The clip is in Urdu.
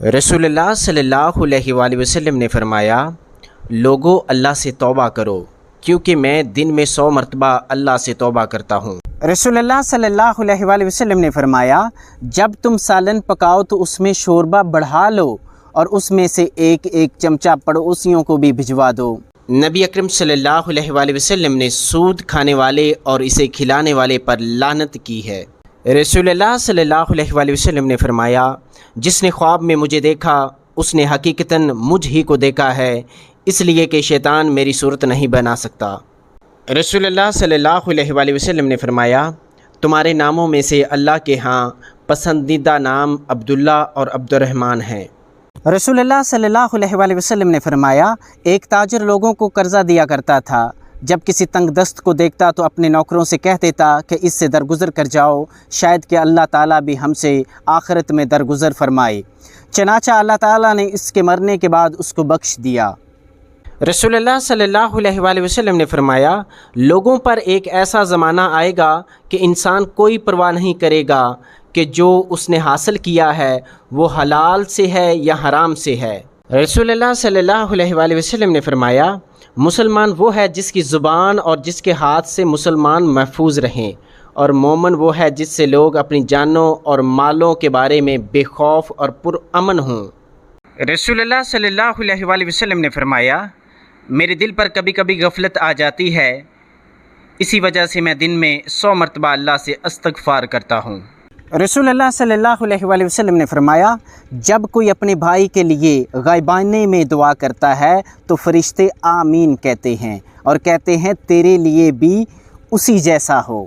رسول اللہ صلی اللہ علیہ وآلہ وسلم نے فرمایا، لوگو اللہ سے توبہ کرو کیونکہ میں دن میں 100 مرتبہ اللہ سے توبہ کرتا ہوں۔ رسول اللہ صلی اللہ علیہ وآلہ وسلم نے فرمایا، جب تم سالن پکاؤ تو اس میں شوربہ بڑھا لو اور اس میں سے ایک ایک چمچہ پڑوسیوں کو بھی بھجوا دو۔ نبی اکرم صلی اللہ علیہ وآلہ وسلم نے سود کھانے والے اور اسے کھلانے والے پر لعنت کی ہے۔ رسول اللہ صلی اللہ علیہ وآلہ وسلم نے فرمایا، جس نے خواب میں مجھے دیکھا اس نے حقیقتاً مجھ ہی کو دیکھا ہے، اس لیے کہ شیطان میری صورت نہیں بنا سکتا۔ رسول اللہ صلی اللہ علیہ وآلہ وسلم نے فرمایا، تمہارے ناموں میں سے اللہ کے ہاں پسندیدہ نام عبداللہ اور عبد الرحمن ہیں۔ رسول اللہ صلی اللہ علیہ وآلہ وسلم نے فرمایا، ایک تاجر لوگوں کو قرضہ دیا کرتا تھا۔ جب کسی تنگ دست کو دیکھتا تو اپنے نوکروں سے کہہ دیتا کہ اس سے درگزر کر جاؤ، شاید کہ اللہ تعالیٰ بھی ہم سے آخرت میں درگزر فرمائے۔ چنانچہ اللہ تعالیٰ نے اس کے مرنے کے بعد اس کو بخش دیا۔ رسول اللہ صلی اللہ علیہ وآلہ وسلم نے فرمایا، لوگوں پر ایک ایسا زمانہ آئے گا کہ انسان کوئی پرواہ نہیں کرے گا کہ جو اس نے حاصل کیا ہے وہ حلال سے ہے یا حرام سے ہے۔ رسول اللہ صلی اللہ علیہ وآلہ وسلم نے فرمایا، مسلمان وہ ہے جس کی زبان اور جس کے ہاتھ سے مسلمان محفوظ رہیں، اور مومن وہ ہے جس سے لوگ اپنی جانوں اور مالوں کے بارے میں بے خوف اور پرامن ہوں۔ رسول اللہ صلی اللہ علیہ وآلہ وسلم نے فرمایا، میرے دل پر کبھی کبھی غفلت آ جاتی ہے، اسی وجہ سے میں دن میں 100 مرتبہ اللہ سے استغفار کرتا ہوں۔ رسول اللہ صلی اللہ علیہ وآلہ وسلم نے فرمایا، جب کوئی اپنے بھائی کے لیے غائبانے میں دعا کرتا ہے تو فرشتے آمین کہتے ہیں اور کہتے ہیں تیرے لیے بھی اسی جیسا ہو۔